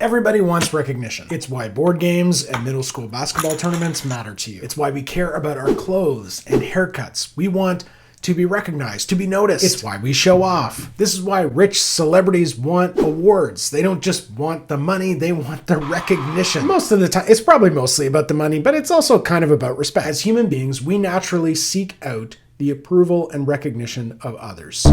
Everybody wants recognition. It's why board games and middle school basketball tournaments matter to you. It's why we care about our clothes and haircuts. We want to be recognized, to be noticed. It's why we show off. This is why rich celebrities want awards. They don't just want the money, they want the recognition. Most of the time, it's probably mostly about the money, but it's also kind of about respect. As human beings, we naturally seek out the approval and recognition of others.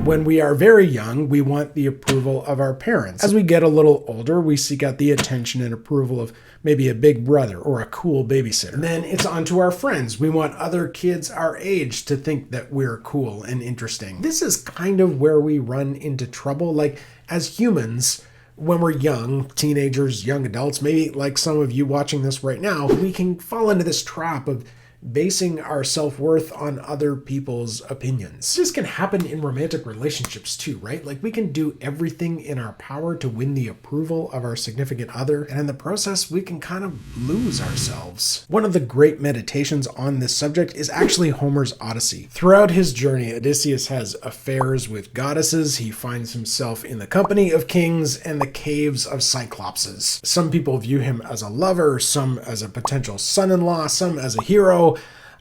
When we are very young, we want the approval of our parents. As we get a little older, we seek out the attention and approval of maybe a big brother or a cool babysitter. And then it's on to our friends. We want other kids our age to think that we're cool and interesting. This is kind of where we run into trouble. Like, as humans, when we're young, teenagers, young adults, maybe like some of you watching this right now, we can fall into this trap of basing our self-worth on other people's opinions. This can happen in romantic relationships too, right? Like, we can do everything in our power to win the approval of our significant other, and in the process, we can kind of lose ourselves. One of the great meditations on this subject is actually Homer's Odyssey. Throughout his journey, Odysseus has affairs with goddesses. He finds himself in the company of kings and the caves of cyclopses. Some people view him as a lover, some as a potential son-in-law, some as a hero.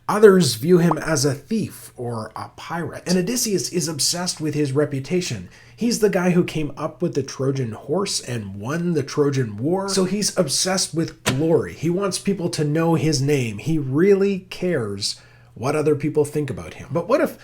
Others view him as a thief or a pirate. And Odysseus is obsessed with his reputation. He's the guy who came up with the Trojan horse and won the Trojan War. So he's obsessed with glory. He wants people to know his name. He really cares what other people think about him. But what if,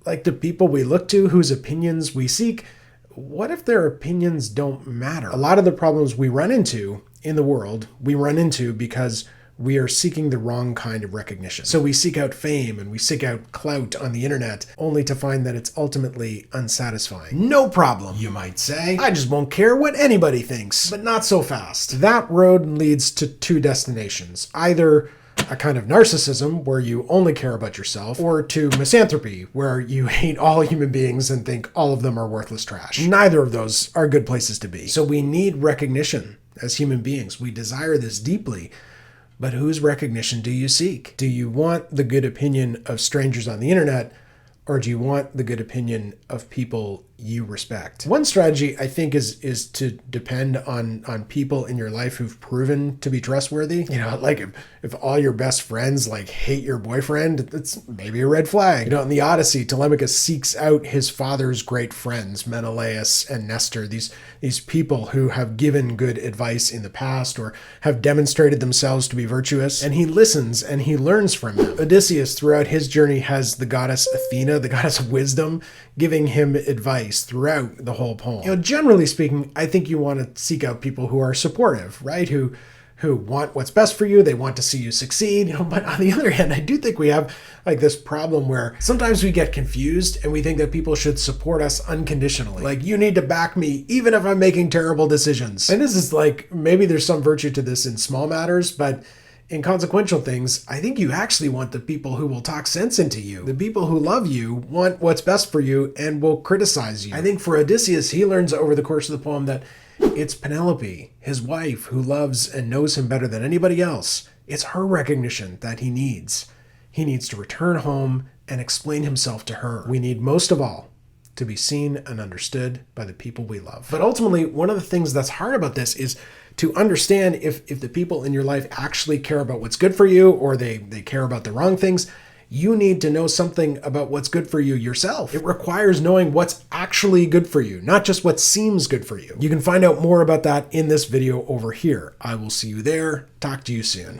like, the people we look to, whose opinions we seek, what if their opinions don't matter? A lot of the problems we run into in the world, we run into because we are seeking the wrong kind of recognition. So we seek out fame and we seek out clout on the internet, only to find that it's ultimately unsatisfying. No problem, you might say. I just won't care what anybody thinks. But not so fast. That road leads to two destinations. Either a kind of narcissism where you only care about yourself, or to misanthropy where you hate all human beings and think all of them are worthless trash. Neither of those are good places to be. So we need recognition as human beings. We desire this deeply. But whose recognition do you seek? Do you want the good opinion of strangers on the internet, or do you want the good opinion of people you respect? One strategy, I think, is to depend on people in your life who've proven to be trustworthy. You know, like if all your best friends like hate your boyfriend, it's maybe a red flag. You know, in the Odyssey, Telemachus seeks out his father's great friends, Menelaus and Nestor, these people who have given good advice in the past or have demonstrated themselves to be virtuous, and he listens and he learns from them. Odysseus, throughout his journey, has the goddess Athena, the goddess of wisdom, giving him advice throughout the whole poem. You know, generally speaking, I think you want to seek out people who are supportive, right? Who want what's best for you. They want to see you succeed, you know. But on the other hand, I do think we have like this problem where sometimes we get confused and we think that people should support us unconditionally. Like, you need to back me even if I'm making terrible decisions. And this is like, maybe there's some virtue to this in small matters, but in consequential things, I think you actually want the people who will talk sense into you. The people who love you want what's best for you and will criticize you. I think for Odysseus, he learns over the course of the poem that it's Penelope, his wife, who loves and knows him better than anybody else. It's her recognition that he needs. He needs to return home and explain himself to her. We need most of all to be seen and understood by the people we love. But ultimately, one of the things that's hard about this is to understand if the people in your life actually care about what's good for you, or they care about the wrong things. You need to know something about what's good for you yourself. It requires knowing what's actually good for you, not just what seems good for you. You can find out more about that in this video over here. I will see you there. Talk to you soon.